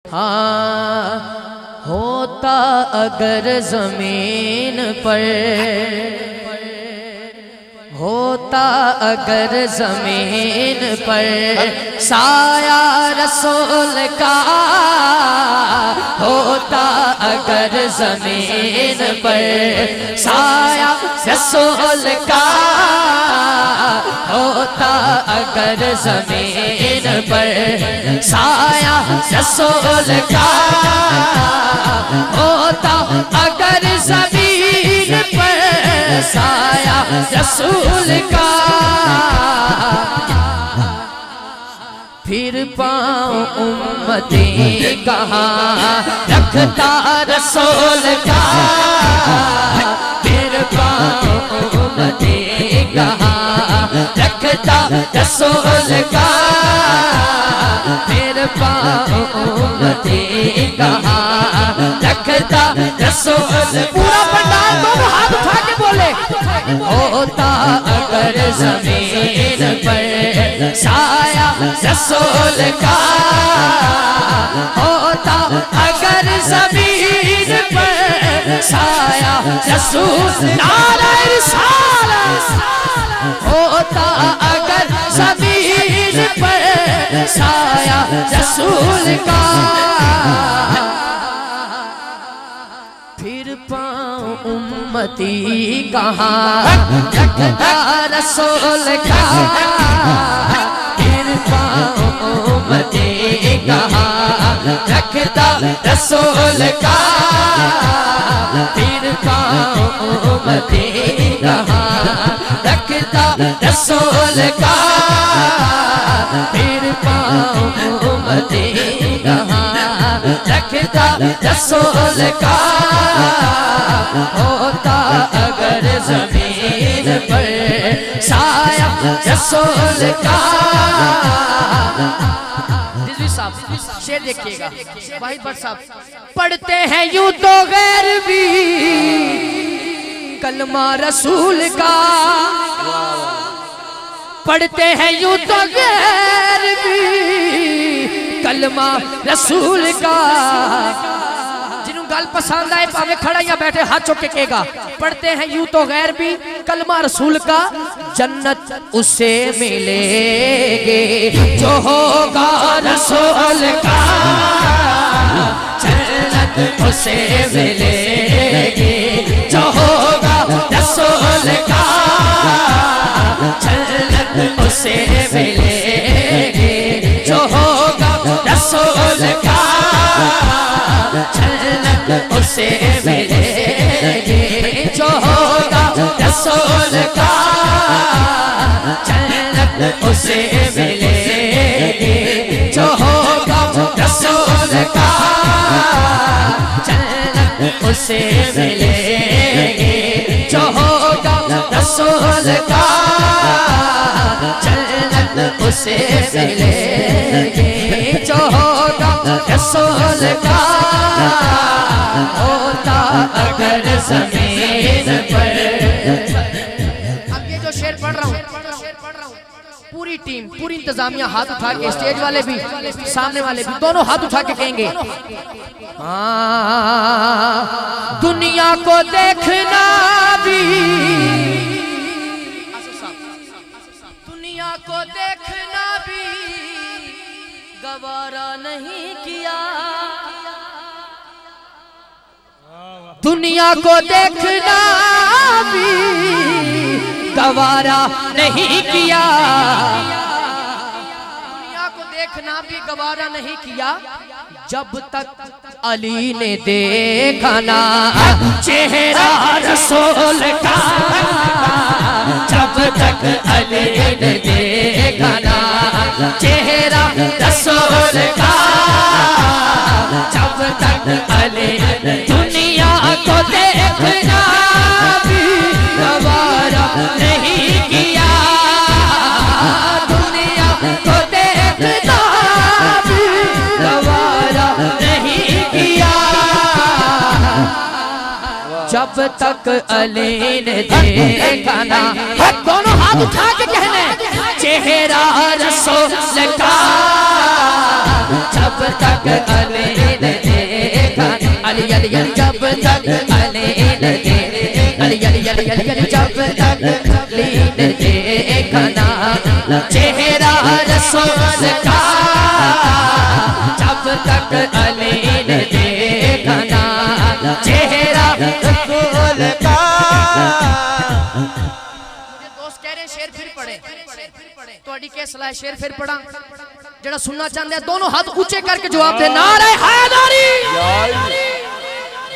हाँ होता अगर जमीन पर, होता अगर जमीन पर साया रसूल का, होता अगर जमीन पर साया रसूल का, होता अगर जमीन पर साया रसूल का, होता अगर जमीन पर साया रसूल का, फिर पाँव उम्मती कहाँ रखता रसूल का, फिर पाँव उम्मती कहाँ रखता रसूल का, फिर पाँव उम्मती कहाँ रखता रसूल। पूरा पंडाल दोनों हाथ उठा के बोले, होता अगर जमीन पर साया रसूल का, होता अगर जमीन पर साया रसूल। नारे रिसालत, होता अगर जमीन पर साया रसूल का, फिर पाँव उम्मती कहाँ रखता रसूल का, फिर पाँव उम्मती कहाँ रखता रसूल का, फिर पाँव उम्मती कहाँ रखता रसूल का, फिर पाँव उम्मती कहाँ रखता रसूल का, होता अगर जमीन पर साया रसूल का। शेर देखिएगा वाहिद भट्ट साहब, पढ़ते हैं यूं तो गैर भी कलमा रसूल का, पढ़ते हैं यूं तो गैर भी कलमा रसूल का। जिन्हों गल पसंद आए भावे खड़ा या बैठे हाथ चौके कहेगा, पढ़ते हैं यूं तो गैर भी कलमा रसूल का, जन्नत उससे मिलेगी जो होगा रसूल का, जन्नत उससे मिलेगी जो होगा रसूल का, जन्नत उससे मिलेगी जो होगा रसूल का, जन्नत उससे मिलेगी जो होगा रसूल का, जन्नत उससे मिलेगी जो होगा रसूल का, जन्नत उससे मिलेगी जो होगा रसूल का, जन्नत उससे मिलेगी जो होगा रसूल का, होता अगर जमीन पर। अब ये जो शेर पढ़ रहा हूँ, पूरी टीम पूरी इंतजामिया हाथ उठा के, स्टेज वाले भी सामने वाले भी दोनों हाथ उठा के कहेंगे, दुनिया को देखना भी, दुनिया को देखना भी गवारा नहीं किया, दुनिया को देखना भी गवारा नहीं किया, दुनिया को देखना भी गवारा नहीं किया, जब तक अली ने देखा ना चेहरा रसूल का, जब तक अली ने देखा ना चेहरा रसूल का, जब तक अली दुनिया को देखना भी गवारा नहीं किया, दुनिया को देखना भी गवारा नहीं किया, जब तक अली ने देखा ना। दोनों हाथ उठा के कहने, चेहरा रसूल का जब तक अली ने देखा, अली अली अली जब तक अली ने देखा, अली अली अली अली अली जब तक अली ने देखा ना चेहरा रसूल का, जब तक अली ने देखा ना चेहरा रसूल का। मुझे दोस्त कह रहे हैं शेर फिर पढ़े, थोड़ी क्या सलाह है? शेर फिर पढ़ा, जरा सुनना चाहते हैं दोनों हाथ ऊंचे करके जवाब दे। नारे हैदरी।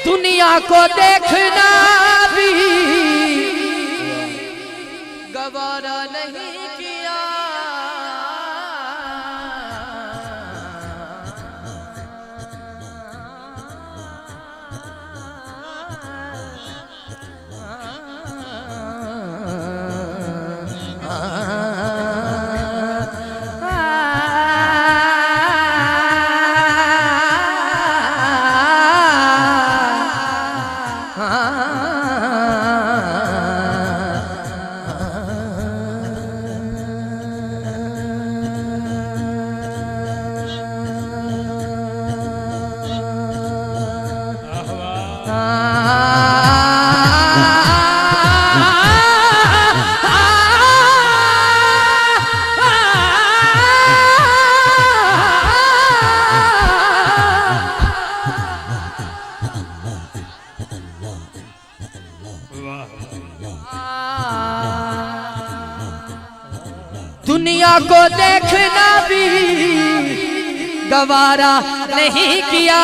दुनिया को देखना भी गवारा नहीं किया, दुनिया को देखना भी गवारा नहीं किया।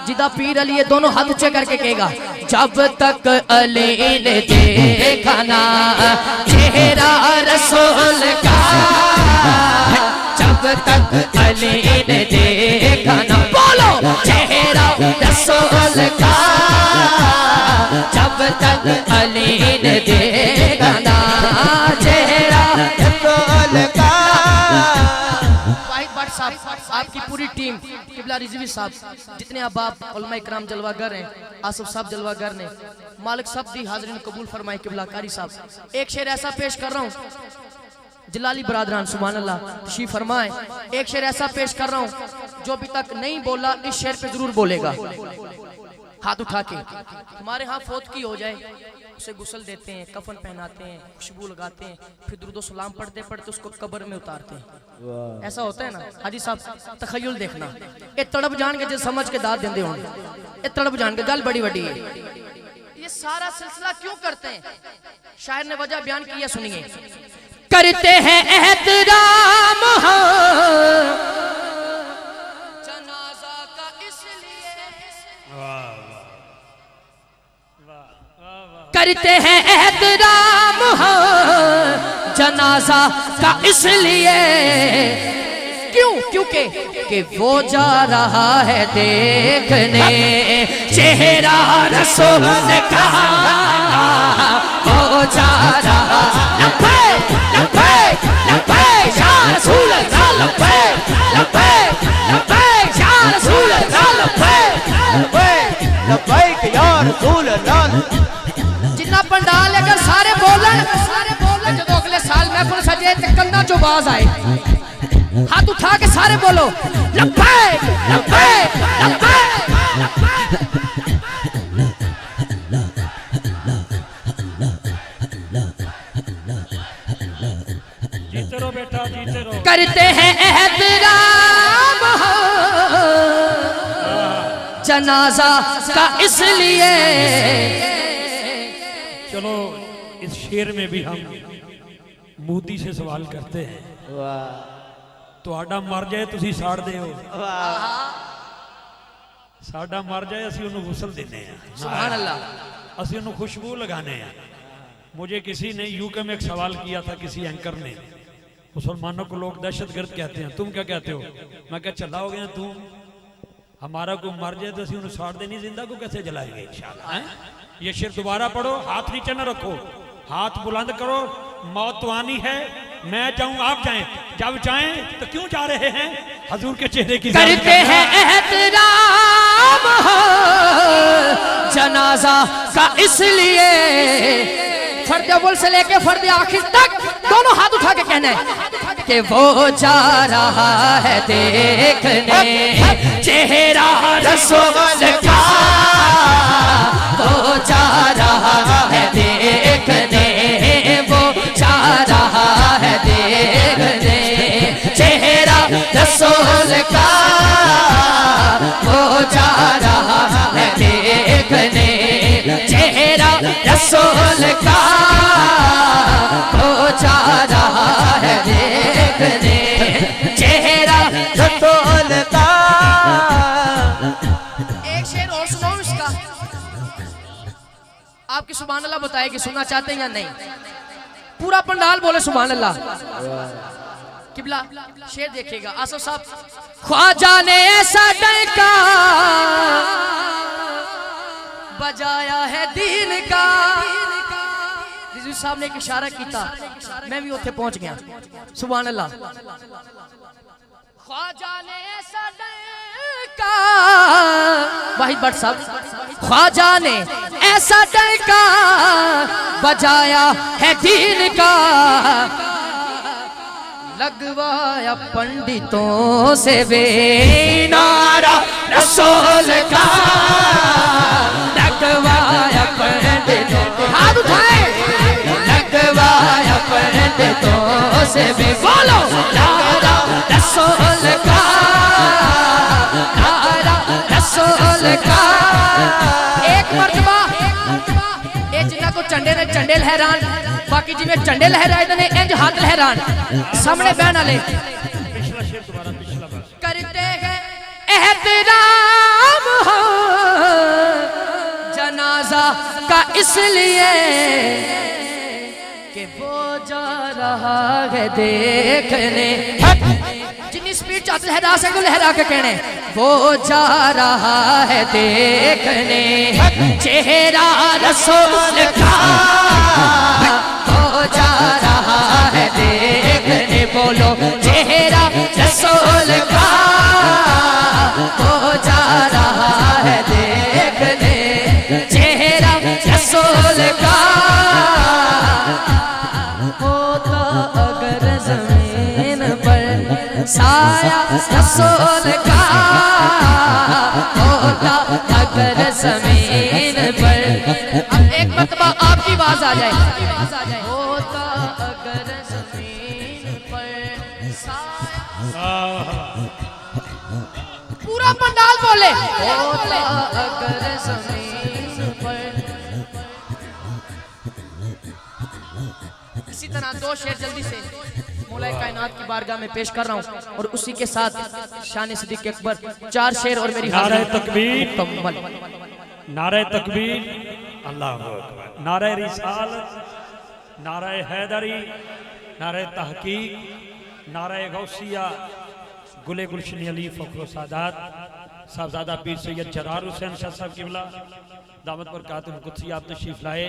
जिदा पीर अली दोनों हाथ ऊंचे करके कहेगा, जब तक अली ने देखा ना चेहरा रसूल का, जब तक अली ने देखा ना, बोलो चेहरा रसूल का, जब तक अली ने देखा ना चेहरा रसूल का। वाहिद भट्ट साहब, आपकी पूरी टीम, किबला रिजवी साहब, जितने अहबाब उलमा इकराम जलवागर हैं, आसिफ साहब जलवागर ने, मालिक सब दी हाजरीन कबूल फरमाए। किबला कारी साहब, एक शेर ऐसा पेश कर रहा हूँ, जलाली बरादरान सुभान अल्लाह तशरीफ फरमाए। एक शेर ऐसा पेश कर रहा हूँ जो अभी तक नहीं बोला इस शेर पे जरूर बोलेगा, हाथ उठा के। हमारे यहाँ फौत की हो जाए उसे गुस्ल देते हैं, कफन पहनाते हैं, खुशबू लगाते हैं, फिर दुरूद सलाम पढ़ते पढ़ते उसको कब्र में उतारते हैं। ऐसा होता है ना हाजी साहब? तखय्युल देखना, ये तड़प जान के जो समझ के दाद देंदे होंगे, ये तड़प जान के गल बड़ी बड़ी है। ये सारा सिलसिला क्यों करते हैं? शायर ने वजह बयान किया, सुनिए। करते हैं एहतराम जनाजा का इसलिए, करते हैं एहतराम जनाजा का इसलिए, क्यों? क्योंकि कि वो जा रहा है देखने चेहरा रसूल का, वो जा रहा लब्बे लब्बे लब्बे या रसूल अल्लाह, लब्बे लब्बे लब्बे या रसूल अल्लाह, लब्बे लब्बे लब्बे या रसूल अल्लाह। जिन्ना पंडाल अगर सारे बोलन जो अगले साल महफिल सजे ते कंधा चो आवाज आए, हाथ उठा के सारे बोलो लब्बे लब्बे लब्बे। जीते रहो बेटा, जीते रहो। करते हैं एहतराम जनाजा का इसलिए। चलो इस शेर में भी हम मोदी से सवाल करते हैं, ਤੁਹਾਡਾ मर जाए तुसी साड़ दे हो, साडा मर जाए असी उन्हें गुसल देने हैं, सुभान अल्लाह, असी उन्हें खुशबू लगाने हैं। मुझे किसी ने यूके में एक सवाल किया था, किसी एंकर ने, मुसलमानों को लोग दहशतगर्द कहते हैं, तुम क्या कहते हो? मैं क्या चला हो गया तू, हमारा को मर जाए तो असी उन्हें साड़ देनी, जिंदा को कैसे जलाएंगे इंशाअल्लाह। ये शेर दोबारा पढ़ो, हाथ नीचे न रखो, हाथ बुलंद करो। मौत तो आनी है, मैं जाऊं आप जाएं, जब चाहें तो क्यों जा रहे हैं हजूर के चेहरे की करते हैं एहतराम जनाजा का इसलिए। फर्द अव्वल से लेके फर्द आखिर तक दोनों हाथ उठा के कहना है कि वो जा रहा है देखने चेहरा रसूल का, वो जा रहा है देखने, वो जा रहा है देखने चेहरा रसूल का, वो जा रहा है देखने चेहरा रसूल का, वो जा रहा है देखने चेहरा रसूल का। एक शेर और सुनाओ इसका, आपकी सुभान अल्लाह बताए कि सुनना चाहते हैं या नहीं। पूरा पंडाल बोले सुभान अल्लाह। किबला शेर देखिएगा आसफ साहब। ख्वाजा ने ऐसा डंका बजाया है दीन का, रिजवी साहब ने एक इशारा किया, मैं भी उत्थे पहुंच गया। सुभान अल्लाह। ख्वाजा ने ऐसा डंका, वाहिद भट्ट साहब, ख्वाजा ने ऐसा डंका बजाया है दीन का, लगवाया पंडितों से वे नारा रसूल का, लगवाया पंडितों, हाथ उठाए, लगवाया पंडितों से वे, बोलो नारा रसूल का, नारा रसूल का। एक मर्तबा ये जिन्ना को चंडे ने चंडे लहरान, बाकी जिमें चंडे लहराए ने इंज हाथ लहरान, सामने बहन वाले करते हैं एहतराम हो जनाजा का इसलिए कि वो जा रहा है देखने, जितनी स्पीड चाहते लहरा सको लहरा के कहने, वो जा रहा है देखने चेहरा रसूल का, वो जा रहा है देखने, बोलो चेहरा रसूल का, वो जा रहा है देखने चेहरा रसूल का। होता अगर जमीन पर साया रसूल का, होता अगर जमीन पर, अब एक मरतबा आपकी आवाज आ जाए, होता अगर जमीन पर साया, पूरा पंडाल बोले, होता अगर जमीन पर। इसी तरह दो शेर जल्दी से मौला कायनात की बारगाह में पेश कर रहा हूँ और उसी के साथ शान सिद्दीक़ अकबर, चार शेर और मेरी नारे तकबीर, मुकम्मल। नारे तकबीर, अल्लाहु अकबर, नारे रिसालत, नारे हैदरी, नारे तहकीक, नारे गौसिया, गुले गुलशन अली फखर सादात, साहबजादा पीर सैयद जरार हुसैन शाह साहब किबला दामत बरकातुहुल कुद्सी आप तशरीफ लाए।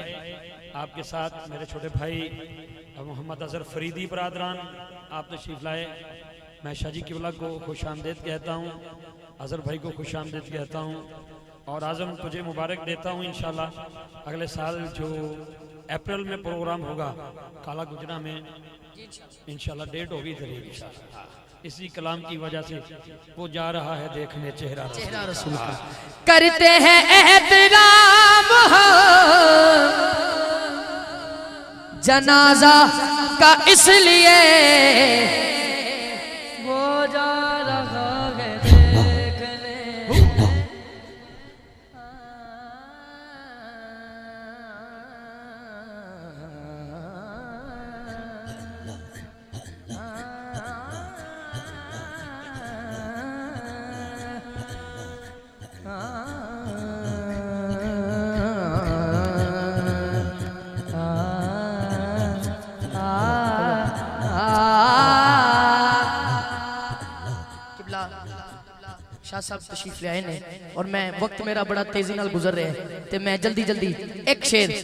आपके साथ मेरे छोटे भाई मोहम्मद अजहर फरीदी बरादरान आप तशरीफ लाए। मैं शाहजी किबला को खुश आमदेद कहता हूँ, अजहर भाई को खुश आमदेद कहता हूँ और आज़म तुझे मुबारक देता हूँ। इंशाल्लाह अगले साल जो अप्रैल में प्रोग्राम होगा काला गुजरा में, इंशाल्लाह डेट होगी इंशाल्लाह, इसी कलाम की वजह से वो जा रहा है देखने चेहरा रसूल का। करते हैं एहतराम हो जनाजा का इसलिए, वो जा रहा है देखने, शाह साहब तशरीफ ले आए ने और मैं वक्त मेरा बड़ा तेजी नाल गुजर रहा है ते मैं जल्दी जल्दी एक शेर